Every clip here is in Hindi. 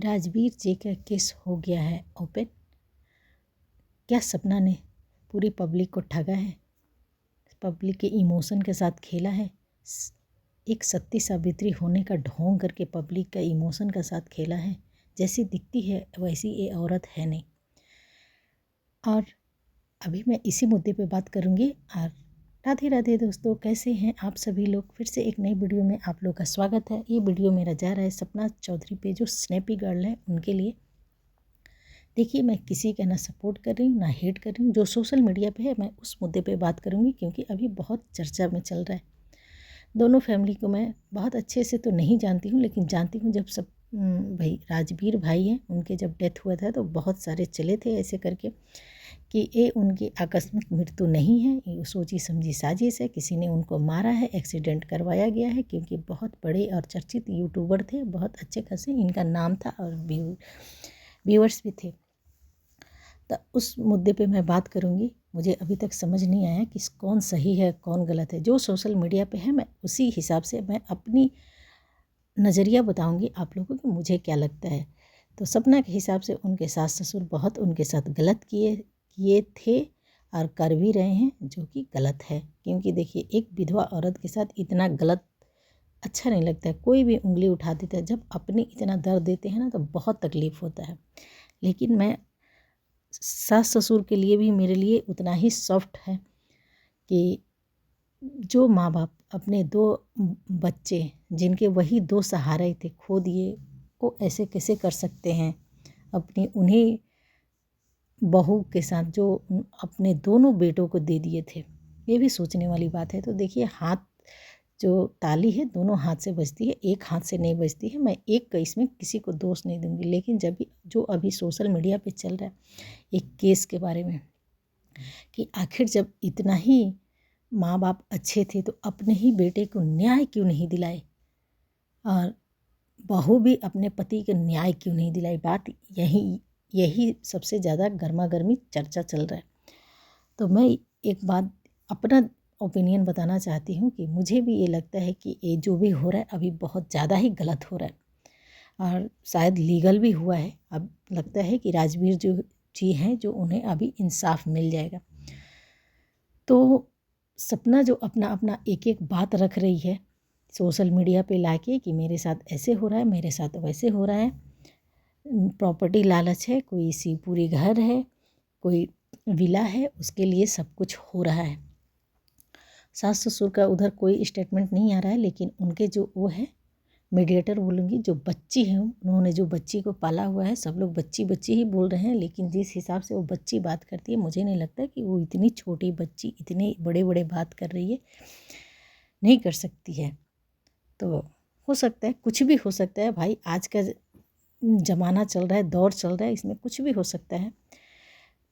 राजवीर जी का केस हो गया है ओपन। क्या सपना ने पूरी पब्लिक को ठगा है, पब्लिक के इमोशन के साथ खेला है। एक सती सावित्री होने का ढोंग करके पब्लिक का इमोशन का साथ खेला है। जैसी दिखती है वैसी ये औरत है नहीं। और अभी मैं इसी मुद्दे पे बात करूँगी। और राधे राधे दोस्तों, कैसे हैं आप सभी लोग। फिर से एक नई वीडियो में आप लोग का स्वागत है। ये वीडियो मेरा जा रहा है सपना चौधरी पे, जो स्नैपी गर्ल है उनके लिए। देखिए, मैं किसी का ना सपोर्ट कर रही हूँ ना हेट कर रही हूँ। जो सोशल मीडिया पे है मैं उस मुद्दे पे बात करूँगी, क्योंकि अभी बहुत चर्चा में चल रहा है। दोनों फैमिली को मैं बहुत अच्छे से तो नहीं जानती हूँ, लेकिन जानती हूँ जब सब भाई राजवीर भाई हैं, उनके जब डेथ हुआ था तो बहुत सारे चले थे ऐसे करके कि ये उनकी आकस्मिक मृत्यु नहीं है, ये सोची समझी साजिश है, किसी ने उनको मारा है, एक्सीडेंट करवाया गया है। क्योंकि बहुत बड़े और चर्चित यूट्यूबर थे, बहुत अच्छे खासे इनका नाम था और व्यूअर्स भी थे। तो उस मुद्दे पे मैं बात करूँगी। मुझे अभी तक समझ नहीं आया कि कौन सही है कौन गलत है। जो सोशल मीडिया पे है मैं उसी हिसाब से मैं अपनी नज़रिया बताऊँगी आप लोगों को, मुझे क्या लगता है। तो सपना के हिसाब से उनके सास ससुर बहुत उनके साथ गलत किए थे और कर भी रहे हैं, जो कि गलत है। क्योंकि देखिए, एक विधवा औरत के साथ इतना गलत अच्छा नहीं लगता है। कोई भी उंगली उठा देता है, जब अपने इतना दर्द देते हैं ना तो बहुत तकलीफ़ होता है। लेकिन मैं सास ससुर के लिए भी मेरे लिए उतना ही सॉफ्ट है कि जो माँ बाप अपने दो बच्चे, जिनके वही दो सहारे थे, खो दिए, वो ऐसे कैसे कर सकते हैं। अपनी उन्हीं बहू के साथ जो अपने दोनों बेटों को दे दिए थे, ये भी सोचने वाली बात है। तो देखिए, हाथ जो ताली है दोनों हाथ से बजती है, एक हाथ से नहीं बजती है। मैं एक का इसमें किसी को दोष नहीं दूंगी। लेकिन जब जो अभी सोशल मीडिया पे चल रहा है एक केस के बारे में, कि आखिर जब इतना ही माँ बाप अच्छे थे तो अपने ही बेटे को न्याय क्यों नहीं दिलाए, और बहू भी अपने पति को न्याय क्यों नहीं दिलाई। बात यही सबसे ज़्यादा गर्मा गर्मी चर्चा चल रहा है। तो मैं एक बात अपना ओपिनियन बताना चाहती हूँ कि मुझे भी ये लगता है कि ये जो भी हो रहा है अभी बहुत ज़्यादा ही गलत हो रहा है, और शायद लीगल भी हुआ है। अब लगता है कि राजवीर जी हैं, जो उन्हें अभी इंसाफ मिल जाएगा। तो सपना जो अपना अपना एक एक बात रख रही है सोशल मीडिया पे लाके कि मेरे साथ ऐसे हो रहा है, मेरे साथ वैसे हो रहा है, प्रॉपर्टी लालच है, कोई शिवपुरी घर है, कोई विला है, उसके लिए सब कुछ हो रहा है। सास ससुर का उधर कोई स्टेटमेंट नहीं आ रहा है, लेकिन उनके जो वो है मीडिएटर बोलूँगी, जो बच्ची है, उन्होंने जो बच्ची को पाला हुआ है, सब लोग बच्ची बच्ची ही बोल रहे हैं। लेकिन जिस हिसाब से वो बच्ची बात करती है, मुझे नहीं लगता कि वो इतनी छोटी बच्ची इतने बड़े बड़े बात कर रही है, नहीं कर सकती है। तो हो सकता है, कुछ भी हो सकता है भाई। आज का ज़माना चल रहा है, दौर चल रहा है, इसमें कुछ भी हो सकता है।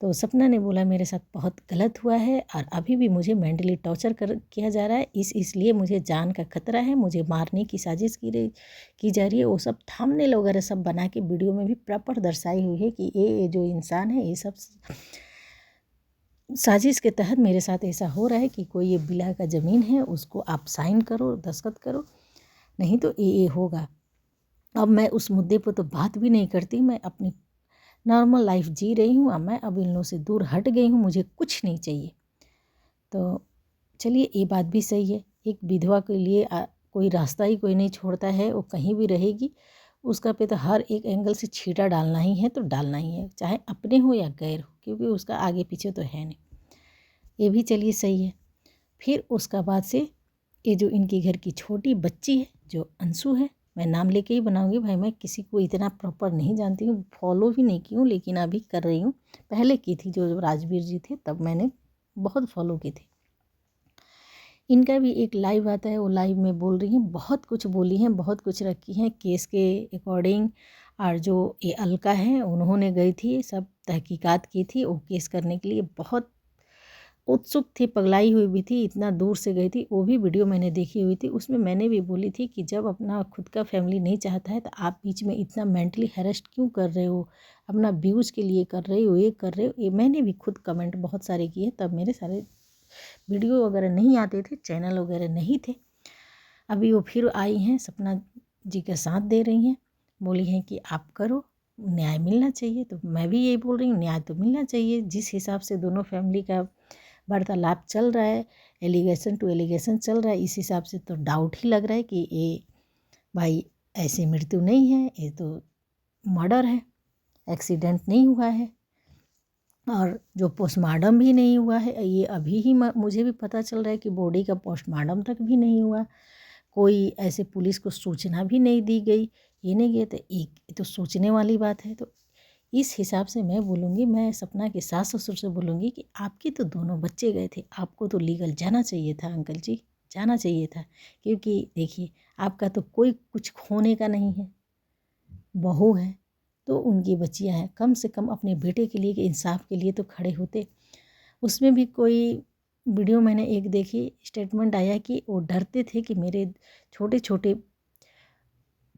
तो सपना ने बोला मेरे साथ बहुत गलत हुआ है और अभी भी मुझे मेंटली टॉर्चर किया जा रहा है, इसलिए मुझे जान का खतरा है, मुझे मारने की साजिश की जा रही है। वो सब थंबनेल वगैरह सब बना के वीडियो में भी प्रॉपर दर्शाई हुई है कि ये जो इंसान है, ये सब साजिश के तहत मेरे साथ ऐसा हो रहा है कि कोई ये बिला का ज़मीन है, उसको आप साइन करो, दस्तखत करो, नहीं तो ये होगा। अब मैं उस मुद्दे पर तो बात भी नहीं करती, मैं अपनी नॉर्मल लाइफ जी रही हूँ। अब मैं अब इन लोगों से दूर हट गई हूँ, मुझे कुछ नहीं चाहिए। तो चलिए, ये बात भी सही है। एक विधवा के लिए कोई रास्ता ही कोई नहीं छोड़ता है, वो कहीं भी रहेगी, उसका पे तो हर एक एंगल से छींटा डालना ही है, तो डालना ही है, चाहे अपने हो या गैर हो, क्योंकि उसका आगे पीछे तो है नहीं। ये भी चलिए सही है। फिर उसका बाद से ये जो इनकी घर की छोटी बच्ची है, जो अंशु है, मैं नाम लेके ही बनाऊंगी भाई, मैं किसी को इतना प्रॉपर नहीं जानती हूँ, फॉलो भी नहीं की हूँ, लेकिन अभी कर रही हूँ। पहले की थी, जो राजवीर जी थे तब मैंने बहुत फॉलो की थी। इनका भी एक लाइव आता है, वो लाइव में बोल रही हैं, बहुत कुछ बोली हैं, बहुत कुछ रखी हैं केस के अकॉर्डिंग। और जो ये अलका हैं, उन्होंने गई थी, सब तहकीकात की थी वो केस करने के लिए, बहुत उत्सुक थी, पगलाई हुई भी थी, इतना दूर से गई थी। वो भी वीडियो मैंने देखी हुई थी, उसमें मैंने भी बोली थी कि जब अपना खुद का फैमिली नहीं चाहता है तो आप बीच में इतना मेंटली हैरेस्ट क्यों कर रहे हो, अपना व्यूज़ के लिए कर रहे हो, ये कर रहे हो। ये मैंने भी खुद कमेंट बहुत सारे किए, तब मेरे सारे वीडियो वगैरह नहीं आते थे, चैनल वगैरह नहीं थे। अभी वो फिर आई हैं, सपना जी का साथ दे रही हैं। बोली हैं कि आप करो, न्याय मिलना चाहिए। तो मैं भी यही बोल रही हूँ, न्याय तो मिलना चाहिए। जिस हिसाब से दोनों फैमिली का वार्तालाप चल रहा है, एलिगेशन टू एलिगेशन चल रहा है, इस हिसाब से तो डाउट ही लग रहा है कि ये भाई ऐसी मृत्यु नहीं है, ये तो मर्डर है, एक्सीडेंट नहीं हुआ है। और जो पोस्टमार्टम भी नहीं हुआ है, ये अभी ही मुझे भी पता चल रहा है कि बॉडी का पोस्टमार्टम तक भी नहीं हुआ, कोई ऐसे पुलिस को सूचना भी नहीं दी गई, ये नहीं गया। तो एक तो सोचने वाली बात है। तो इस हिसाब से मैं बोलूँगी, मैं सपना के सास ससुर से बोलूँगी कि आपके तो दोनों बच्चे गए थे, आपको तो लीगल जाना चाहिए था अंकल जी, जाना चाहिए था। क्योंकि देखिए, आपका तो कोई कुछ खोने का नहीं है, बहू है तो उनकी बच्चियाँ हैं, कम से कम अपने बेटे के लिए कि इंसाफ के लिए तो खड़े होते। उसमें भी कोई वीडियो मैंने एक देखी, स्टेटमेंट आया कि वो डरते थे कि मेरे छोटे छोटे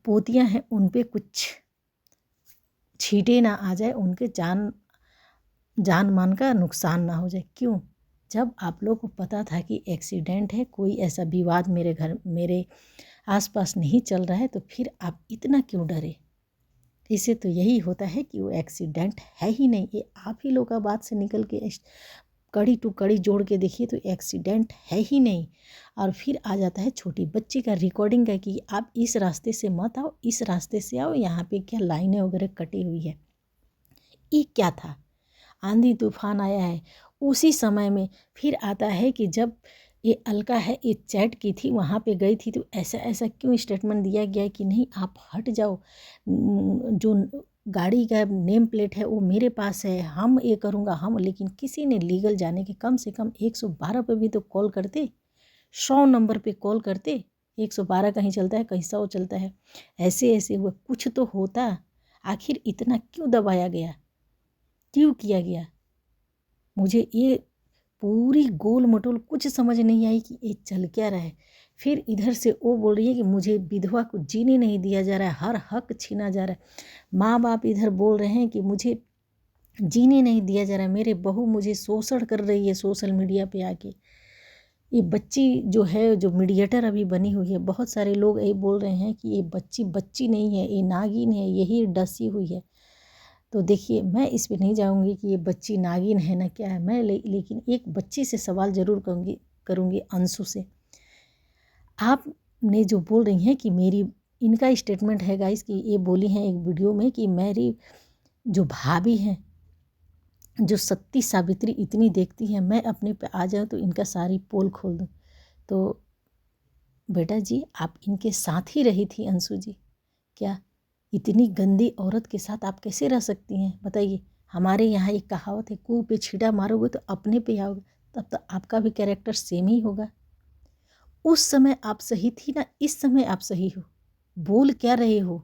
पोतियाँ हैं उन पे कुछ छींटे ना आ जाए, उनके जान मान का नुकसान ना हो जाए। क्यों? जब आप लोग को पता था कि एक्सीडेंट है, कोई ऐसा विवाद मेरे आसपास नहीं चल रहा है, तो फिर आप इतना क्यों डरे? इससे तो यही होता है कि वो एक्सीडेंट है ही नहीं। ये आप ही लोग का बात से निकल के कड़ी टू कड़ी जोड़ के देखिए तो एक्सीडेंट है ही नहीं। और फिर आ जाता है छोटी बच्ची का रिकॉर्डिंग का कि आप इस रास्ते से मत आओ, इस रास्ते से आओ, यहाँ पे क्या लाइनें वगैरह कटी हुई है। ये क्या था? आंधी तूफान आया है, उसी समय में फिर आता है कि जब ये अलका है, ये चैट की थी, वहाँ पे गई थी, तो ऐसा ऐसा क्यों स्टेटमेंट दिया गया कि नहीं आप हट जाओ, जो गाड़ी का नेम प्लेट है वो मेरे पास है, हम ये करूँगा हम। लेकिन किसी ने लीगल जाने के कम से कम 112 पे भी तो कॉल करते, 100 नंबर पे कॉल करते। 112 कहीं चलता है, कहीं 100 चलता है, ऐसे ऐसे हुआ, कुछ तो होता। आखिर इतना क्यों दबाया गया, क्यों किया गया? मुझे ये पूरी गोल मटोल कुछ समझ नहीं आई कि ये चल क्या रहा है। फिर इधर से वो बोल रही है कि मुझे विधवा को जीने नहीं दिया जा रहा है, हर हक छीना जा रहा है। माँ बाप इधर बोल रहे हैं कि मुझे जीने नहीं दिया जा रहा है, मेरे बहू मुझे शोषण कर रही है सोशल मीडिया पे आके। ये बच्ची जो है, जो मीडिएटर अभी बनी हुई है, बहुत सारे लोग यही बोल रहे हैं कि ये बच्ची बच्ची नहीं है, ये नागिन है, यही डसी हुई है। तो देखिए, मैं इस पे नहीं जाऊंगी कि ये बच्ची नागिन है ना क्या है। मैं लेकिन एक बच्ची से सवाल ज़रूर करूँगी अंशु से। आपने जो बोल रही हैं कि मेरी, इनका स्टेटमेंट है गाइस कि ये बोली हैं एक वीडियो में कि मेरी जो भाभी हैं, जो सती सावित्री इतनी देखती हैं, मैं अपने पे आ जाऊँ तो इनका सारी पोल खोल दूँ। तो बेटा जी, आप इनके साथ ही रही थी अंशु जी, क्या इतनी गंदी औरत के साथ आप कैसे रह सकती हैं बताइए? हमारे यहाँ एक कहावत है, कुएं पे छींटा मारोगे तो अपने पे आओगे, तब तो आपका भी कैरेक्टर सेम ही होगा। उस समय आप सही थी ना, इस समय आप सही हो, बोल क्या रहे हो?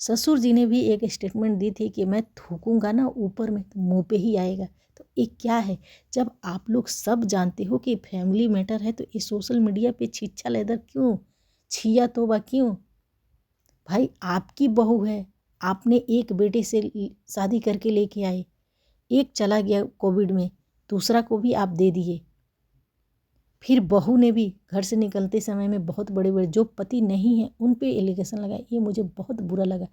ससुर जी ने भी एक स्टेटमेंट दी थी कि मैं थूकूंगा ना ऊपर में तो मुंह पे ही आएगा। तो ये क्या है? जब आप लोग सब जानते हो कि फैमिली मैटर है, तो ये सोशल मीडिया पे छिछा लेदर क्यों, छिया तोबा क्यों? भाई आपकी बहू है, आपने एक बेटे से शादी करके लेके आए, एक चला गया कोविड में, दूसरा को भी आप दे दिए। फिर बहू ने भी घर से निकलते समय में बहुत बड़े बड़े जो पति नहीं हैं उन पे एलिगेशन लगाए। ये मुझे बहुत बुरा लगा।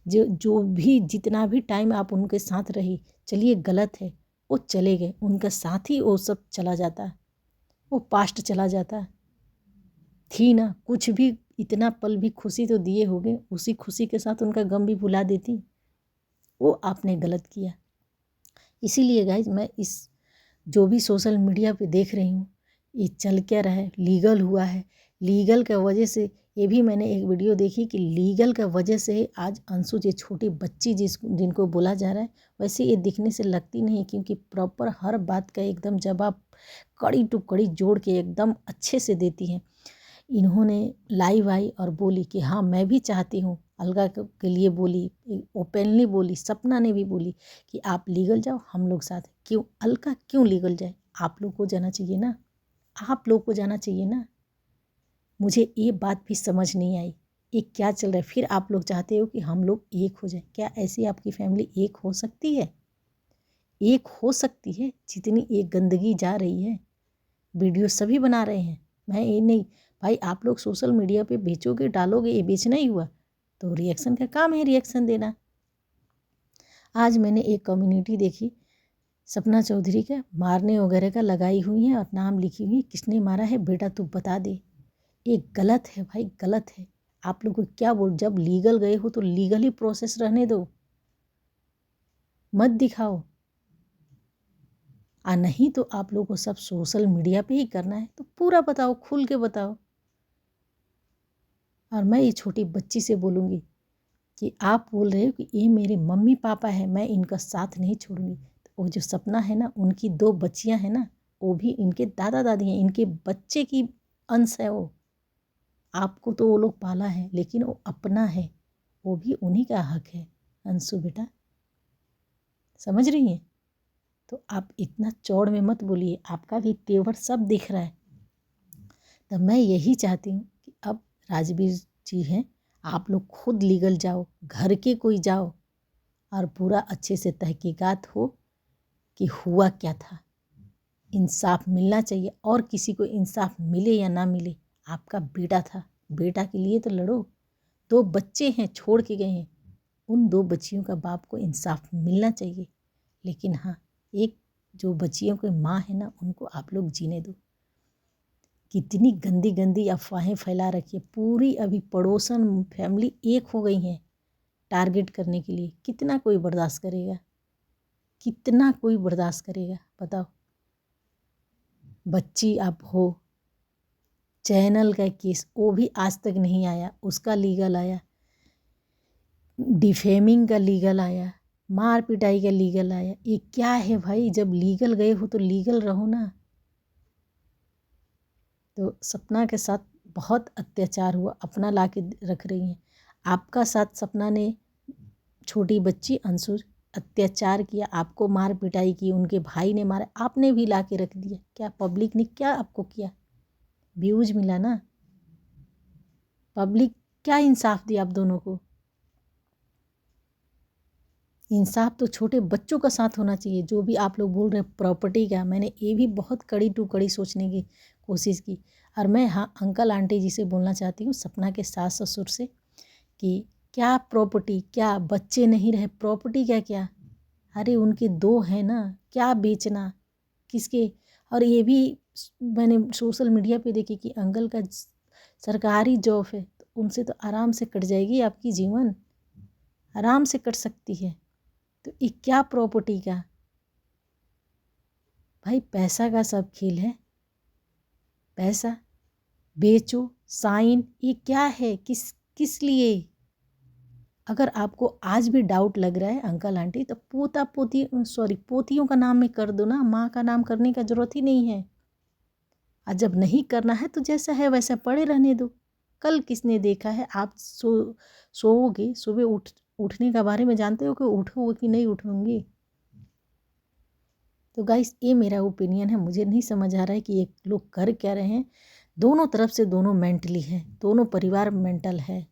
जो भी जितना भी टाइम आप उनके साथ रही, चलिए गलत है, वो चले गए, उनका साथ ही वो सब चला जाता, वो पास्ट चला जाता। थी ना कुछ भी, इतना पल भी खुशी तो दिए होगे, उसी खुशी के साथ उनका गम भी भुला देती। वो आपने गलत किया। इसीलिए गाइज मैं इस जो भी सोशल मीडिया पे देख रही हूँ, ये चल क्या रहा है, लीगल हुआ है, लीगल का वजह से, ये भी मैंने एक वीडियो देखी कि लीगल का वजह से आज अंशु जी छोटी बच्ची जिनको बोला जा रहा है, वैसे ये दिखने से लगती नहीं, क्योंकि प्रॉपर हर बात का एकदम जवाब कड़ी टू कड़ी जोड़ के एकदम अच्छे से देती हैं। इन्होंने लाइव आई और बोली कि हाँ मैं भी चाहती हूँ, अलगा के लिए बोली, ओपनली बोली, सपना ने भी बोली कि आप लीगल जाओ, हम लोग साथ। क्यों अलका क्यों लीगल जाए? आप लोग को जाना चाहिए ना, आप लोग को जाना चाहिए ना। मुझे ये बात भी समझ नहीं आई, ये क्या चल रहा है? फिर आप लोग चाहते हो कि हम लोग एक हो जाए। क्या ऐसी आपकी फैमिली एक हो सकती है? एक हो सकती है? जितनी एक गंदगी जा रही है, वीडियो सभी बना रहे हैं, मैं ये नहीं। भाई आप लोग सोशल मीडिया पे बेचोगे, डालोगे, ये बेचना ही हुआ। तो रिएक्शन का काम है रिएक्शन देना। आज मैंने एक कम्युनिटी देखी सपना चौधरी का मारने वगैरह का लगाई हुई है और नाम लिखी हुई है, किसने मारा है बेटा तू बता दे। ये गलत है भाई, गलत है। आप लोग को क्या बोल, जब लीगल गए हो तो लीगल ही प्रोसेस रहने दो, मत दिखाओ। नहीं तो आप लोगों को सब सोशल मीडिया पे ही करना है तो पूरा बताओ, खुल के बताओ। और मैं ये छोटी बच्ची से बोलूँगी कि आप बोल रहे हो कि ये मेरे मम्मी पापा है, मैं इनका साथ नहीं छोड़ूंगी। तो वो जो सपना है ना, उनकी 2 बच्चियां हैं ना, वो भी इनके दादा दादी हैं, इनके बच्चे की अंश है वो। आपको तो वो लोग पाला है लेकिन वो अपना है, वो भी उन्हीं का हक है। अंशु बेटा समझ रही हैं? तो आप इतना चौड़ में मत बोलिए, आपका भी तेवर सब दिख रहा है। तो मैं यही चाहती हूँ कि अब राजवीर जी हैं, आप लोग खुद लीगल जाओ, घर के कोई जाओ और पूरा अच्छे से तहकीकात हो कि हुआ क्या था। इंसाफ मिलना चाहिए, और किसी को इंसाफ मिले या ना मिले, आपका बेटा था, बेटा के लिए तो लड़ो। 2 बच्चे हैं छोड़ के गए हैं, उन 2 बच्चियों का बाप को इंसाफ मिलना चाहिए। लेकिन हाँ, एक जो बच्चियों की माँ है ना, उनको आप लोग जीने दो। कितनी गंदी गंदी अफवाहें फैला रखी है पूरी, अभी पड़ोसन फैमिली एक हो गई हैं टारगेट करने के लिए। कितना कोई बर्दाश्त करेगा, कितना कोई बर्दाश्त करेगा बताओ। बच्ची आप हो, चैनल का केस वो भी आज तक नहीं आया, उसका लीगल आया, डिफेमिंग का लीगल आया, मार पिटाई का लीगल आया। ये क्या है भाई, जब लीगल गए हो तो लीगल रहो ना। तो सपना के साथ बहुत अत्याचार हुआ, अपना ला के रख रही हैं। आपका साथ सपना ने, छोटी बच्ची अंशु, अत्याचार किया, आपको मार पिटाई की, उनके भाई ने मारा, आपने भी ला के रख दिया। क्या पब्लिक ने क्या आपको किया? व्यूज मिला ना। पब्लिक क्या इंसाफ दिया आप दोनों को? इंसाफ तो छोटे बच्चों का साथ होना चाहिए। जो भी आप लोग बोल रहे हैं प्रॉपर्टी का, मैंने ये भी बहुत कड़ी टू कड़ी सोचने की कोशिश की। और मैं हाँ अंकल आंटी जी से बोलना चाहती हूँ, सपना के सास ससुर से, कि क्या प्रॉपर्टी, क्या बच्चे नहीं रहे, प्रॉपर्टी क्या क्या? अरे उनके 2 हैं ना, क्या बेचना किसके? और ये भी मैंने सोशल मीडिया पे देखी कि अंकल का सरकारी जॉब है, तो उनसे तो आराम से कट जाएगी आपकी जीवन, आराम से कट सकती है। तो ये क्या प्रॉपर्टी का? भाई पैसा का सब खेल है, पैसा बेचो, साइन, ये क्या है, किस किस लिए? अगर आपको आज भी डाउट लग रहा है अंकल आंटी, तो पोता पोती पोतियों का नाम में कर दो ना, माँ का नाम करने का जरूरत ही नहीं है। और जब नहीं करना है तो जैसा है वैसा पड़े रहने दो। कल किसने देखा है, आप सोओगे, सुबह उठने का बारे में जानते हो कि उठोगे कि नहीं उठोगे? तो गाइस ये मेरा ओपिनियन है, मुझे नहीं समझ आ रहा है कि ये लोग कर क्या रहे हैं। दोनों तरफ से दोनों मेंटली हैं, दोनों परिवार मेंटल है।